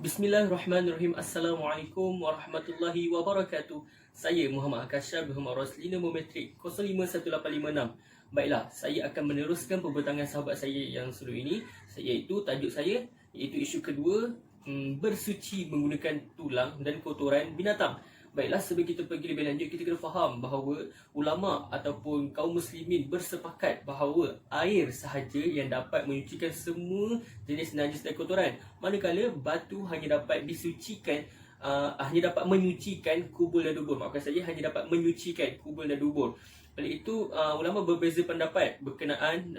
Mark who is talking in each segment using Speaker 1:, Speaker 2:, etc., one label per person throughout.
Speaker 1: Bismillahirrahmanirrahim. Assalamualaikum warahmatullahi wabarakatuh. Saya Muhammad Akasha berhormat Roslina Mometrik 051856. Baiklah, saya akan meneruskan pembentangan sahabat saya yang sebelum ini, iaitu tajuk saya, iaitu isu kedua, bersuci menggunakan tulang dan kotoran binatang. Baiklah, sebelum kita pergi lebih lanjut, kita kena faham bahawa ulama ataupun kaum muslimin bersepakat bahawa air sahaja yang dapat menyucikan semua jenis najis dan kotoran, manakala batu hanya dapat disucikan, hanya dapat menyucikan kubur dan dubur. Maafkan saya, hanya dapat menyucikan kubur dan dubur. Oleh itu, ulama berbeza pendapat berkenaan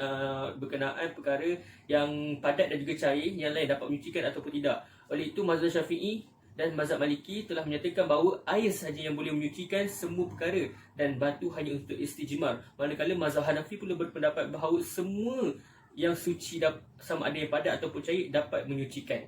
Speaker 1: perkara yang padat dan juga cair yang lain dapat menyucikan ataupun tidak. Oleh itu, mazhab Syafi'i dan mazhab Maliki telah menyatakan bahawa air sahaja yang boleh menyucikan semua perkara dan batu hanya untuk istijmar. Manakala mazhab Hanafi pula berpendapat bahawa semua yang suci sama ada yang padat ataupun cair dapat menyucikan.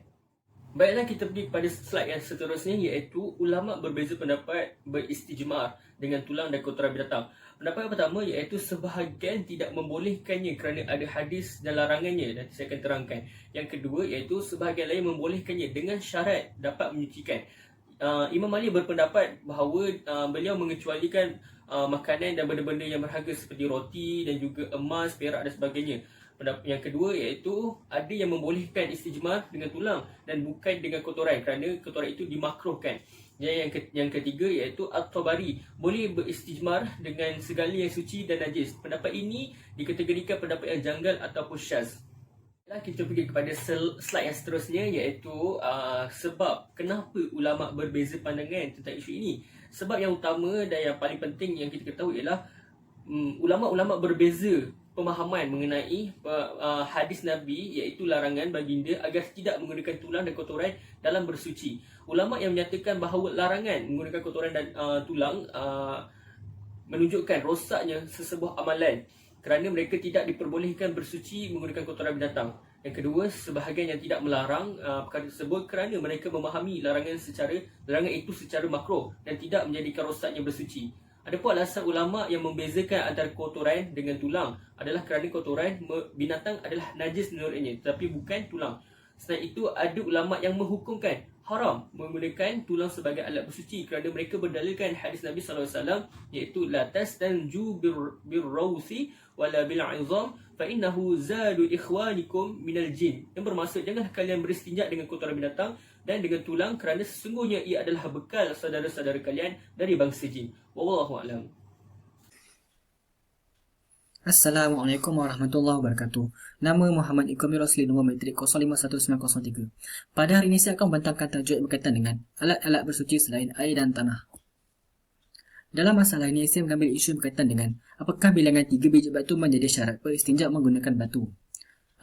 Speaker 1: Baiklah, kita pergi kepada slide yang seterusnya, iaitu ulama berbeza pendapat beristijmar dengan tulang dan kotoran binatang. Pendapat yang pertama iaitu sebahagian tidak membolehkannya kerana ada hadis dan larangannya. Nanti saya akan terangkan. Yang kedua iaitu sebahagian lain membolehkannya dengan syarat dapat menyucikan. Imam Ali berpendapat bahawa beliau mengecualikan makanan dan benda-benda yang berharga seperti roti dan juga emas, perak dan sebagainya. Pendapat yang kedua iaitu ada yang membolehkan istijmar dengan tulang dan bukan dengan kotoran kerana kotoran itu dimakruhkan. Yang ketiga iaitu At-Tabari boleh beristijmar dengan segala yang suci dan najis. Pendapat ini dikategorikan pendapat yang janggal ataupun syaz. Kita pergi kepada slide yang seterusnya, iaitu sebab kenapa ulama berbeza pandangan tentang isu ini. Sebab yang utama dan yang paling penting yang kita ketahui ialah ulama-ulama berbeza pemahaman mengenai hadis Nabi, iaitu larangan baginda agar tidak menggunakan tulang dan kotoran dalam bersuci. Ulama yang menyatakan bahawa larangan menggunakan kotoran dan tulang menunjukkan rosaknya sesebuah amalan kerana mereka tidak diperbolehkan bersuci menggunakan kotoran binatang. Yang kedua, sebahagian yang tidak melarang perkara tersebut kerana mereka memahami larangan itu secara makruh dan tidak menjadikan rosaknya bersuci. Adapun alasan ulama yang membezakan antara kotoran dengan tulang adalah kerana kotoran binatang adalah najis menurutnya, tetapi bukan tulang. Selain itu, ada ulama yang menghukumkan haram menggunakan tulang sebagai alat bersuci kerana mereka berdalilkan hadis Nabi SAW, iaitu la tastanju birrawsi wala bil'izam fa innahu zadu ikhwanikum minal jin, yang bermaksud janganlah kalian beristinja dengan kotoran binatang dan dengan tulang kerana sesungguhnya ia adalah bekal saudara-saudara kalian dari bangsa jin. Wallahu a'lam.
Speaker 2: Assalamualaikum warahmatullahi wabarakatuh. Nama Muhammad Iqamil Roslin, nombor metrik 051903. Pada hari ini saya akan membentangkan tajuk berkaitan dengan alat-alat bersuci selain air dan tanah. Dalam masalah ini, saya mengambil isu berkaitan dengan apakah bilangan 3 biji batu menjadi syarat beristinja menggunakan batu.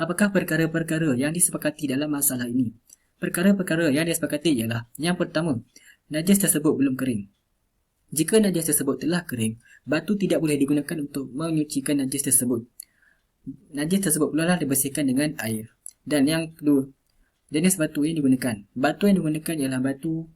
Speaker 2: Apakah perkara-perkara yang disepakati dalam masalah ini? Perkara-perkara yang disepakati ialah: yang pertama, najis tersebut belum kering. Jika najis tersebut telah kering, batu tidak boleh digunakan untuk menyucikan najis tersebut. Najis tersebut perlulah dibersihkan dengan air. Dan yang kedua, jenis batu yang digunakan. Batu yang digunakan ialah batu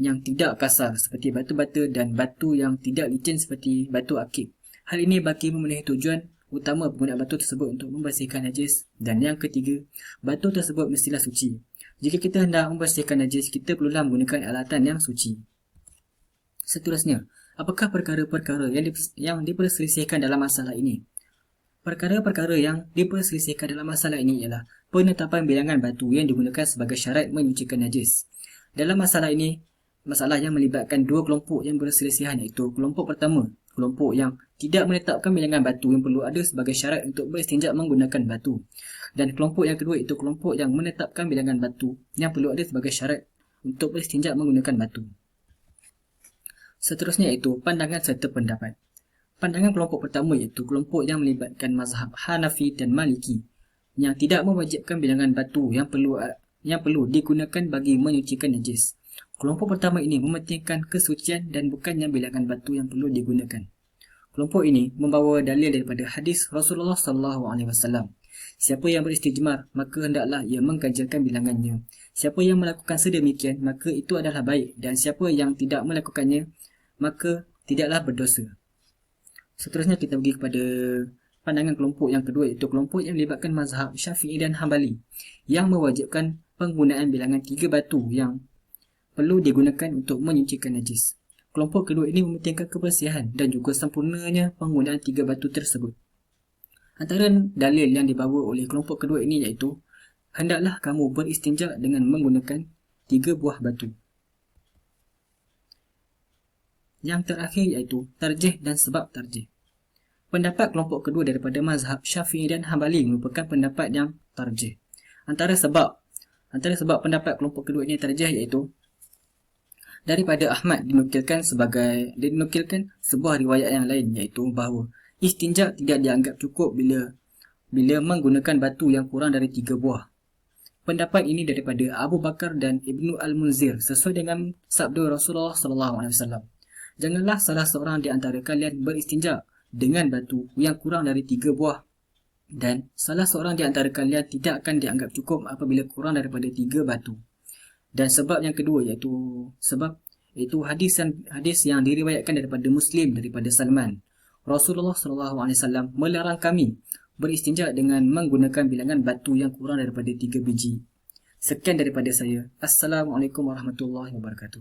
Speaker 2: yang tidak kasar seperti batu bata dan batu yang tidak licin seperti batu akik. Hal ini bagi memenuhi tujuan utama penggunaan batu tersebut untuk membersihkan najis. Dan yang ketiga, batu tersebut mestilah suci. Jika kita hendak membersihkan najis, kita perlulah menggunakan alatan yang suci. Seterusnya, apakah perkara-perkara yang diperselisihkan dalam masalah ini? Perkara-perkara yang diperselisihkan dalam masalah ini ialah penetapan bilangan batu yang digunakan sebagai syarat menyucikan najis. Dalam masalah ini, masalah yang melibatkan dua kelompok yang berselisihan, iaitu kelompok pertama, kelompok yang tidak menetapkan bilangan batu yang perlu ada sebagai syarat untuk beristinja menggunakan batu. Dan kelompok yang kedua itu kelompok yang menetapkan bilangan batu yang perlu ada sebagai syarat untuk beristinja menggunakan batu. Seterusnya iaitu pandangan serta pendapat. Pandangan kelompok pertama iaitu kelompok yang melibatkan mazhab Hanafi dan Maliki yang tidak mewajibkan bilangan batu yang perlu digunakan bagi menyucikan najis. Kelompok pertama ini mementingkan kesucian dan bukannya bilangan batu yang perlu digunakan. Kelompok ini membawa dalil daripada hadis Rasulullah SAW. Siapa yang beristijmar, maka hendaklah ia mengganjalkan bilangannya. Siapa yang melakukan sedemikian, maka itu adalah baik, dan siapa yang tidak melakukannya, maka tidaklah berdosa. Seterusnya kita pergi kepada pandangan kelompok yang kedua, iaitu kelompok yang melibatkan mazhab Syafi'i dan Hambali yang mewajibkan penggunaan bilangan 3 batu yang perlu digunakan untuk menyucikan najis. Kelompok kedua ini mementingkan kebersihan dan juga sempurnanya penggunaan 3 batu tersebut. Antara dalil yang dibawa oleh kelompok kedua ini iaitu, hendaklah kamu beristinja dengan menggunakan 3 buah batu. Yang terakhir iaitu tarjih dan sebab tarjih. Pendapat kelompok kedua daripada mazhab Syafi'i dan Hambali merupakan pendapat yang tarjih. Antara sebab pendapat kelompok kedua ini tarjih iaitu, daripada Ahmad dinukilkan sebuah riwayat yang lain iaitu bahawa istinja tidak dianggap cukup bila menggunakan batu yang kurang dari 3 buah. Pendapat ini daripada Abu Bakar dan Ibnu Al-Munzir sesuai dengan sabda Rasulullah SAW. Janganlah salah seorang di antara kalian beristinja dengan batu yang kurang dari 3 buah, dan salah seorang di antara kalian tidak akan dianggap cukup apabila kurang daripada 3 batu. Dan sebab yang kedua iaitu hadis yang diriwayatkan daripada Muslim daripada Salman. Rasulullah SAW melarang kami beristinja dengan menggunakan bilangan batu yang kurang daripada 3 biji. Sekian daripada saya. Assalamualaikum warahmatullahi wabarakatuh.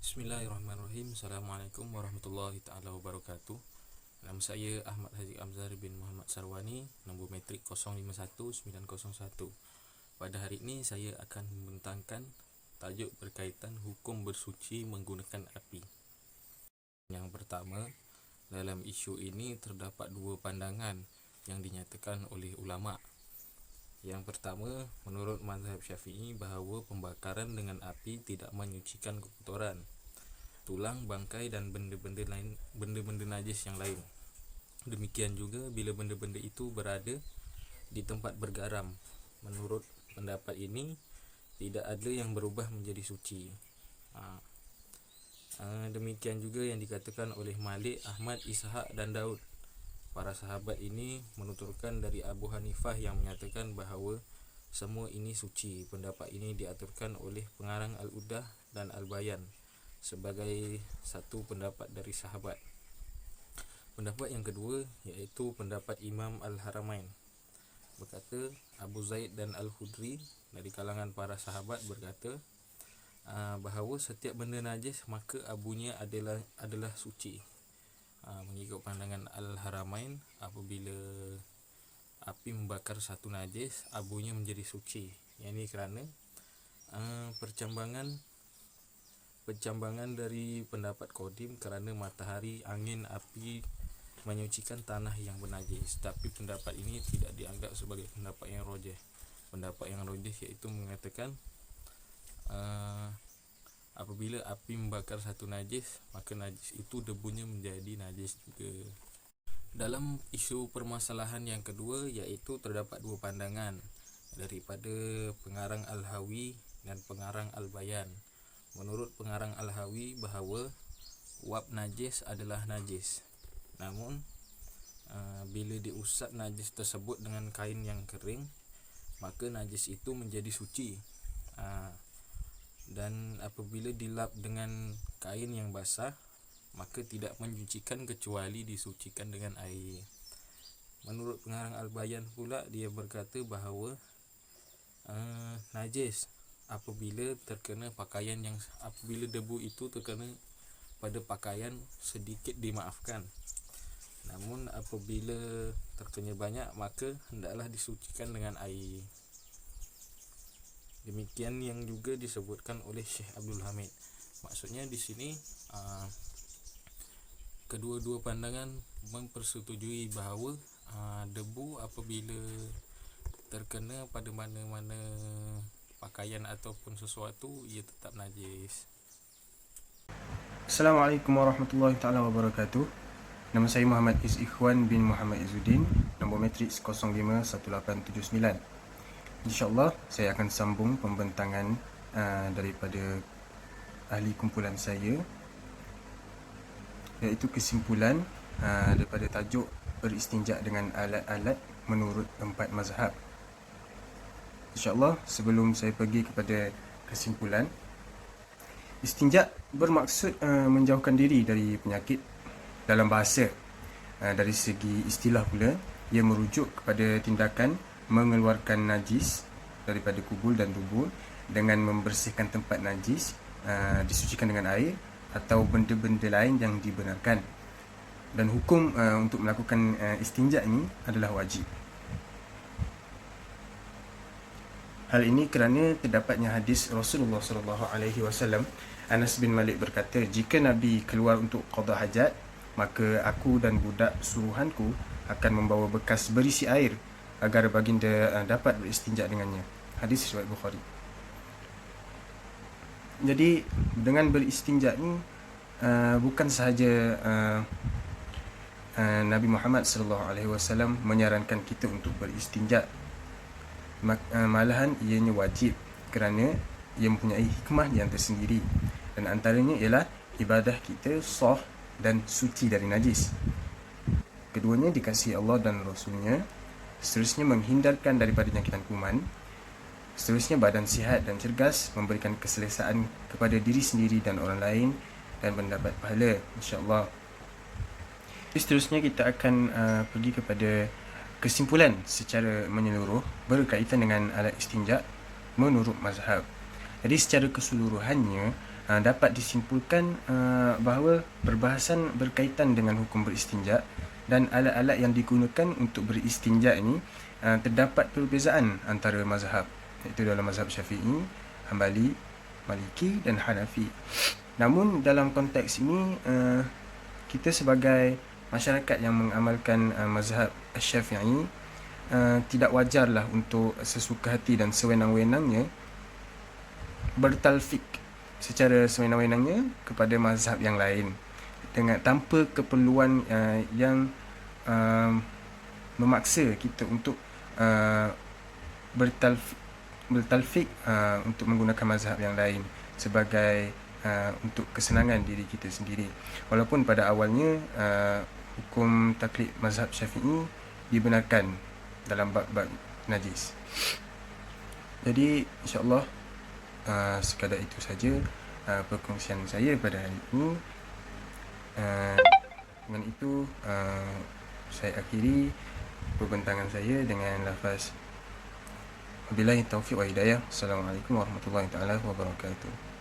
Speaker 3: Bismillahirrahmanirrahim. Assalamualaikum warahmatullahi ta'ala wabarakatuh. Nama saya Ahmad Haji Amzar bin Muhammad Sarwani, nombor metrik 051901. Pada hari ini saya akan membentangkan tajuk berkaitan hukum bersuci menggunakan api. Yang pertama, dalam isu ini terdapat dua pandangan yang dinyatakan oleh ulama. Yang pertama, menurut mazhab Syafi'i bahawa pembakaran dengan api tidak menyucikan kekotoran, tulang, bangkai dan benda-benda najis yang lain. Demikian juga bila benda-benda itu berada di tempat bergaram. Menurut pendapat ini, tidak ada yang berubah menjadi suci. Demikian juga yang dikatakan oleh Malik, Ahmad, Ishaq dan Daud. Para sahabat ini menuturkan dari Abu Hanifah yang menyatakan bahawa semua ini suci. Pendapat ini diaturkan oleh pengarang Al-Uddah dan Al-Bayan sebagai satu pendapat dari sahabat. Pendapat yang kedua iaitu pendapat Imam Al-Haramain. Berkata Abu Zaid dan Al-Khudri dari kalangan para sahabat berkata bahawa setiap benda najis maka abunya adalah suci. Mengikut pandangan Al-Haramain, apabila api membakar satu najis, abunya menjadi suci. Yang ini kerana pencambangan dari pendapat Qadim kerana matahari, angin, api menyucikan tanah yang bernajis. Tapi pendapat ini tidak dianggap sebagai pendapat yang rajih. Pendapat yang rajih iaitu mengatakan apabila api membakar satu najis, maka najis itu debunya menjadi najis juga. Dalam isu permasalahan yang kedua iaitu terdapat dua pandangan daripada pengarang Al-Hawi dan pengarang Al-Bayan. Menurut pengarang Al-Hawi bahawa wap najis adalah najis. Namun bila diusap najis tersebut dengan kain yang kering, maka najis itu menjadi suci. Dan apabila dilap dengan kain yang basah, maka tidak menyucikan kecuali disucikan dengan air. Menurut pengarang Al-Bayan pula, dia berkata bahawa najis apabila debu itu terkena pada pakaian sedikit dimaafkan. Namun apabila terkena banyak, maka hendaklah disucikan dengan air. Demikian yang juga disebutkan oleh Syekh Abdul Hamid. Maksudnya di sini kedua-dua pandangan mempersetujui bahawa debu apabila terkena pada mana-mana pakaian ataupun sesuatu, ia tetap najis.
Speaker 4: Assalamualaikum warahmatullahi taala wabarakatuh. Nama saya Muhammad Ikhwan bin Muhammad Izzuddin, nombor matriks 051879. InsyaAllah saya akan sambung pembentangan daripada ahli kumpulan saya, iaitu kesimpulan daripada tajuk beristinja dengan alat-alat menurut 4 mazhab. InsyaAllah sebelum saya pergi kepada kesimpulan, istinja bermaksud menjauhkan diri dari penyakit dalam bahasa. Dari segi istilah pula, ia merujuk kepada tindakan mengeluarkan najis daripada kubul dan dubur dengan membersihkan tempat najis, disucikan dengan air atau benda-benda lain yang dibenarkan. Dan hukum untuk melakukan istinja ini adalah wajib. Hal ini kerana terdapatnya hadis Rasulullah SAW. Anas bin Malik berkata, jika Nabi keluar untuk qada hajat, maka aku dan budak suruhanku akan membawa bekas berisi air agar baginda dapat beristinja dengannya. Hadis riwayat Bukhari. Jadi dengan beristinja ni bukan sahaja Nabi Muhammad SAW menyarankan kita untuk beristinja, malahan ianya wajib kerana ia mempunyai hikmah yang tersendiri, dan antaranya ialah ibadah kita sah dan suci dari najis. Keduanya dikasihi Allah dan Rasulnya, seterusnya menghindarkan daripada jangkitan kuman, seterusnya badan sihat dan cergas, memberikan keselesaan kepada diri sendiri dan orang lain, dan mendapat pahala insya-Allah. Seterusnya kita akan pergi kepada kesimpulan secara menyeluruh berkaitan dengan alat istinja menurut mazhab. Jadi secara keseluruhannya dapat disimpulkan bahawa perbahasan berkaitan dengan hukum beristinja dan alat-alat yang digunakan untuk beristinja ini terdapat perbezaan antara mazhab, iaitu dalam mazhab Syafi'i, Hanbali, Maliki dan Hanafi. Namun dalam konteks ini kita sebagai masyarakat yang mengamalkan mazhab Syafi'i tidak wajarlah untuk sesuka hati dan sewenang-wenangnya bertalfik secara sewenang-wenangnya kepada mazhab yang lain dengan tanpa keperluan yang memaksa kita untuk bertalfik untuk menggunakan mazhab yang lain sebagai untuk kesenangan diri kita sendiri. Walaupun pada awalnya hukum taklid mazhab Syafi'i dibenarkan dalam bab-bab najis. Jadi insya-Allah sekadar itu saja perkongsian saya pada hari ini. Dengan itu saya akhiri perbentangan saya dengan lafaz wabillahi taufiq wa hidayah. Assalamualaikum warahmatullahi taala wabarakatuh.